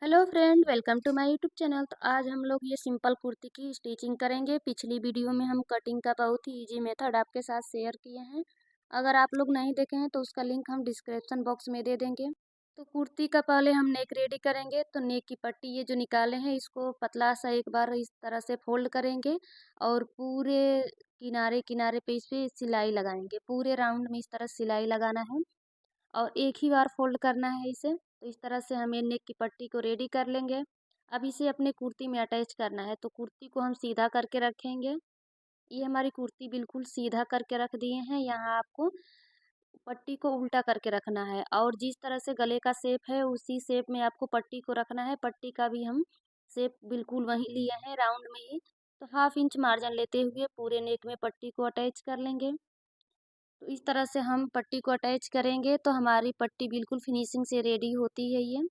Hello friend, welcome to my YouTube channel. तो आज हम लोग ये सिंपल कुर्ती की स्टिचिंग करेंगे। पिछली वीडियो में हम कटिंग का बहुत ही इजी मेथड आपके साथ शेयर किए हैं। अगर आप लोग नहीं देखे हैं तो उसका लिंक हम डिस्क्रिप्शन बॉक्स में दे देंगे। तो कुर्ती का पहले हम नेक रेडी करेंगे। तो नेक की पट्टी ये जो निकाले हैं इसको पतला सा एक बार इस तरह से फोल्ड करेंगे और पूरे किनारे किनारे पे इस पे सिलाई लगाएंगे। पूरे राउंड में इस तरह सिलाई लगाना है और एक ही बार फोल्ड करना है इसे। तो इस तरह से हमें नेक की पट्टी को रेडी कर लेंगे। अब इसे अपने कुर्ती में अटैच करना है। तो कुर्ती को हम सीधा करके रखेंगे। ये हमारी कुर्ती बिल्कुल सीधा करके रख दिए हैं। यहाँ आपको पट्टी को उल्टा करके रखना है और जिस तरह से गले का शेप है उसी शेप में आपको पट्टी को रखना है। पट्टी का भी हम शेप बिल्कुल वही लिए हैं, राउंड में ही। तो 1/2 इंच मार्जिन लेते हुए पूरे नेक में पट्टी को अटैच कर लेंगे। तो इस तरह से हम पट्टी को अटैच करेंगे तो हमारी पट्टी बिल्कुल फिनिशिंग से रेडी होती है ये।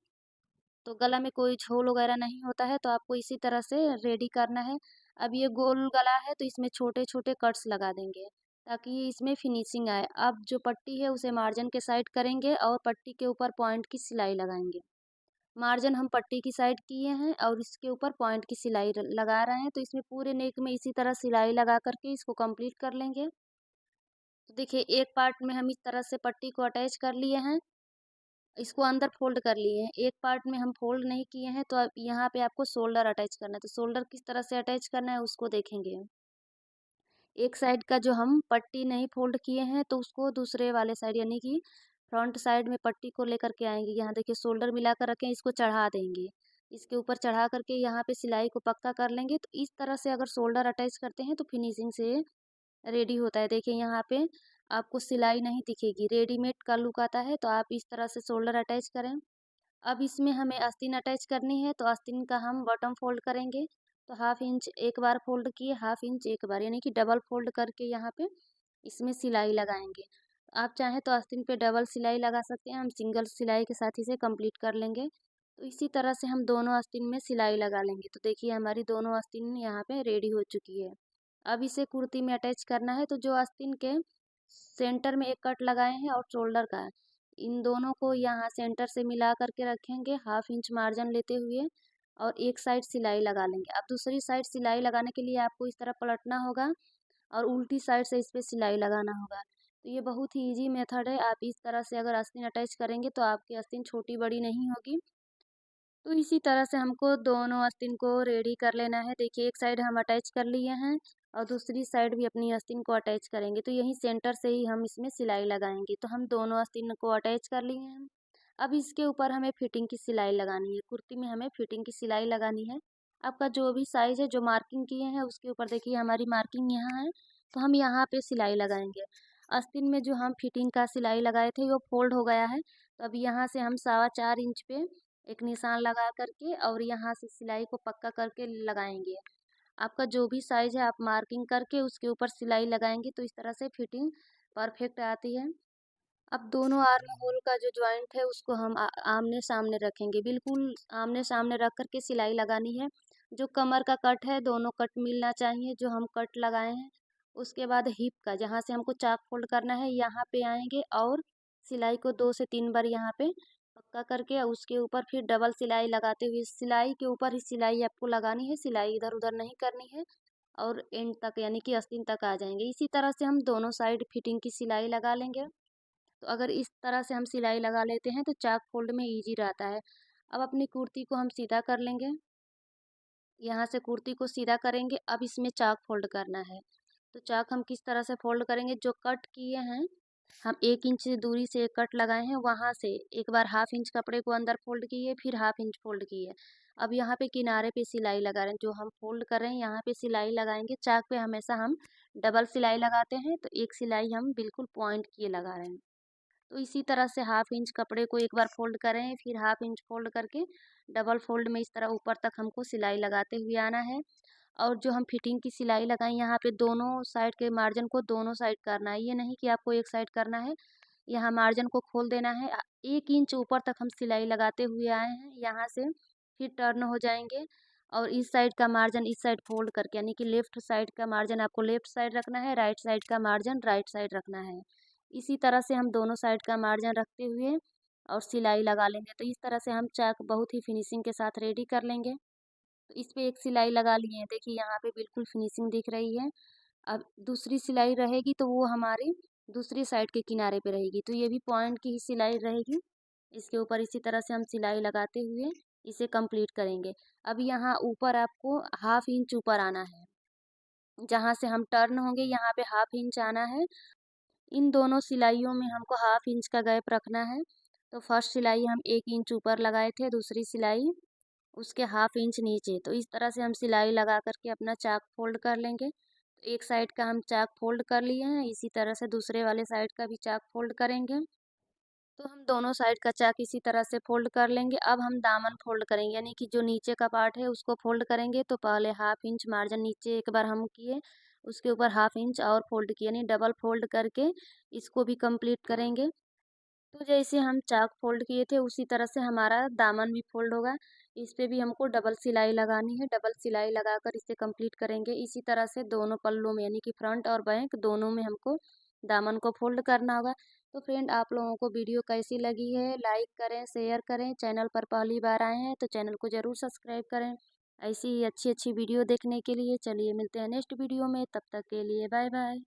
तो गला में कोई झोल वगैरह नहीं होता है, तो आपको इसी तरह से रेडी करना है। अब ये गोल गला है तो इसमें छोटे छोटे कट्स लगा देंगे ताकि इसमें फिनिशिंग आए। अब जो पट्टी है उसे मार्जिन के साइड करेंगे और पट्टी के ऊपर पॉइंट की सिलाई लगाएंगे। मार्जिन हम पट्टी की साइड किए हैं और इसके ऊपर पॉइंट की सिलाई लगा रहे हैं। तो इसमें पूरे नेक में इसी तरह सिलाई लगा करके इसको कंप्लीट कर लेंगे। तो देखिए, एक पार्ट में हम इस तरह से पट्टी को अटैच कर लिए हैं, इसको अंदर फोल्ड कर लिए हैं। एक पार्ट में हम फोल्ड नहीं किए हैं, तो अब यहाँ पे आपको शोल्डर अटैच करना है। तो शोल्डर किस तरह से अटैच करना है उसको देखेंगे। एक साइड का जो हम पट्टी नहीं फोल्ड किए हैं तो उसको दूसरे वाले साइड यानी कि फ्रंट साइड में पट्टी को लेकर के आएंगे। यहाँ देखिए, शोल्डर मिला कर रखें, इसको चढ़ा देंगे। इसके ऊपर चढ़ा करके यहाँ पे सिलाई को पक्का कर लेंगे। तो इस तरह से अगर शोल्डर अटैच करते हैं तो फिनिशिंग से रेडी होता है। देखिए, यहाँ पे आपको सिलाई नहीं दिखेगी, रेडीमेड का लुक आता है। तो आप इस तरह से शोल्डर अटैच करें। अब इसमें हमें आस्तीन अटैच करनी है। तो आस्तीन का हम बॉटम फोल्ड करेंगे। तो 1/2 इंच एक बार फोल्ड किए, 1/2 इंच एक बार, यानी कि डबल फोल्ड करके यहाँ पे इसमें सिलाई लगाएंगे। आप चाहें तो आस्तीन पे डबल सिलाई लगा सकते हैं, हम सिंगल सिलाई के साथ इसे कंप्लीट कर लेंगे। तो इसी तरह से हम दोनों आस्तीन में सिलाई लगा लेंगे। तो देखिए, हमारी दोनों आस्तीन यहाँ पे रेडी हो चुकी है। अब इसे कुर्ती में अटैच करना है। तो जो आस्तीन के सेंटर में एक कट लगाए हैं और शोल्डर का, इन दोनों को यहाँ सेंटर से मिला करके रखेंगे 1/2 इंच मार्जिन लेते हुए और एक साइड सिलाई लगा लेंगे। अब दूसरी साइड सिलाई लगाने के लिए आपको इस तरह पलटना होगा और उल्टी साइड से इस पे सिलाई लगाना होगा। तो ये बहुत ही इजी मेथड है। आप इस तरह से अगर आस्तीन अटैच करेंगे तो आपकी आस्तीन छोटी बड़ी नहीं होगी। तो इसी तरह से हमको दोनों आस्तीन को रेडी कर लेना है। देखिए, एक साइड हम अटैच कर लिए हैं और दूसरी साइड भी अपनी आस्तीन को अटैच करेंगे। तो यहीं सेंटर से ही हम इसमें सिलाई लगाएंगे। तो हम दोनों आस्तीन को अटैच कर लिए हैं। अब इसके ऊपर हमें फिटिंग की सिलाई लगानी है। कुर्ती में हमें फिटिंग की सिलाई लगानी है। आपका जो भी साइज़ है, जो मार्किंग किए हैं उसके ऊपर देखिए हमारी मार्किंग यहाँ है। तो हम यहाँ पे सिलाई लगाएंगे। आस्तीन में जो हम फिटिंग का सिलाई लगाए थे वो फोल्ड हो गया है। तो अब यहाँ से हम 4.25 इंच पे एक निशान लगा करके और यहाँ से सिलाई को पक्का करके लगाएंगे। आपका जो भी साइज़ है आप मार्किंग करके उसके ऊपर सिलाई लगाएंगे। तो इस तरह से फिटिंग परफेक्ट आती है। अब दोनों आर्म होल का जो जॉइंट है उसको हम आमने सामने रखेंगे। बिल्कुल आमने सामने रख करके सिलाई लगानी है। जो कमर का कट है दोनों कट मिलना चाहिए जो हम कट लगाए हैं। उसके बाद हिप का, जहाँ से हमको चाक फोल्ड करना है, यहाँ पे आएंगे और सिलाई को 2 से 3 बार यहाँ पे पक्का करके उसके ऊपर फिर डबल सिलाई लगाते हुए सिलाई के ऊपर ही सिलाई आपको लगानी है। सिलाई इधर उधर नहीं करनी है और एंड तक यानी कि आस्तीन तक आ जाएंगे। इसी तरह से हम दोनों साइड फिटिंग की सिलाई लगा लेंगे। तो अगर इस तरह से हम सिलाई लगा लेते हैं तो चाक फोल्ड में इजी रहता है। अब अपनी कुर्ती को हम सीधा कर लेंगे। यहाँ से कुर्ती को सीधा करेंगे। अब इसमें चाक फोल्ड करना है। तो चाक हम किस तरह से फोल्ड करेंगे, जो कट किए हैं हम 1 इंच दूरी से एक कट लगाए हैं, वहाँ से एक बार 1/2 इंच कपड़े को अंदर फोल्ड किए, फिर 1/2 इंच फोल्ड किए। अब यहाँ पे किनारे पे सिलाई लगा रहे हैं, जो हम फोल्ड कर रहे हैं यहाँ पे सिलाई लगाएंगे। चाक पे हमेशा हम डबल सिलाई लगाते हैं, तो एक सिलाई हम बिल्कुल पॉइंट किए लगा रहे हैं। तो इसी तरह से 1/2 इंच कपड़े को एक बार फोल्ड करें, फिर 1/2 इंच फोल्ड करके डबल फोल्ड में इस तरह ऊपर तक हमको सिलाई लगाते हुए आना है। और जो हम फिटिंग की सिलाई लगाई यहाँ पे दोनों साइड के मार्जिन को दोनों साइड करना है, ये नहीं कि आपको एक साइड करना है। यहाँ मार्जिन को खोल देना है। 1 इंच ऊपर तक हम सिलाई लगाते हुए आए हैं। यहाँ से फिर टर्न हो जाएंगे और इस साइड का मार्जिन इस साइड फोल्ड करके, यानी कि लेफ्ट साइड का मार्जिन आपको लेफ्ट साइड रखना है, राइट साइड का मार्जिन राइट साइड रखना है। इसी तरह से हम दोनों साइड का मार्जिन रखते हुए और सिलाई लगा लेंगे। तो इस तरह से हम चाक बहुत ही फिनिशिंग के साथ रेडी कर लेंगे। तो इस पे एक सिलाई लगा लिए हैं, देखिए यहाँ पे बिल्कुल फिनिशिंग दिख रही है। अब दूसरी सिलाई रहेगी तो वो हमारी दूसरी साइड के किनारे पे रहेगी, तो ये भी पॉइंट की ही सिलाई रहेगी। इसके ऊपर इसी तरह से हम सिलाई लगाते हुए इसे कंप्लीट करेंगे। अब यहाँ ऊपर आपको हाफ इंच ऊपर आना है, जहाँ से हम टर्न होंगे यहाँ पे हाफ इंच आना है। इन दोनों सिलाइयों में हमको हाफ इंच का गैप रखना है। तो फर्स्ट सिलाई हम 1 इंच ऊपर लगाए थे, दूसरी सिलाई उसके हाफ इंच नीचे। तो इस तरह से हम सिलाई लगा करके अपना चाक फोल्ड कर लेंगे। तो एक साइड का हम चाक फोल्ड कर लिए हैं, इसी तरह से दूसरे वाले साइड का भी चाक फोल्ड करेंगे। तो हम दोनों साइड का चाक इसी तरह से फोल्ड कर लेंगे। अब हम दामन फोल्ड करेंगे, यानी कि जो नीचे का पार्ट है उसको फोल्ड करेंगे। तो पहले हाफ इंच मार्जिन नीचे एक बार हम किए, उसके ऊपर हाफ इंच और फोल्ड किए, यानी डबल फोल्ड करके इसको भी कंप्लीट करेंगे। तो जैसे हम चाक फोल्ड किए थे उसी तरह से हमारा दामन भी फोल्ड होगा। इस पे भी हमको डबल सिलाई लगानी है, डबल सिलाई लगाकर इसे कंप्लीट करेंगे। इसी तरह से दोनों पल्लों में, यानी कि फ्रंट और बैक दोनों में हमको दामन को फोल्ड करना होगा। तो फ्रेंड, आप लोगों को वीडियो कैसी लगी है, लाइक करें, शेयर करें। चैनल पर पहली बार आए हैं तो चैनल को ज़रूर सब्सक्राइब करें। ऐसी ही अच्छी अच्छी वीडियो देखने के लिए चलिए मिलते हैं नेक्स्ट वीडियो में, तब तक के लिए बाय बाय।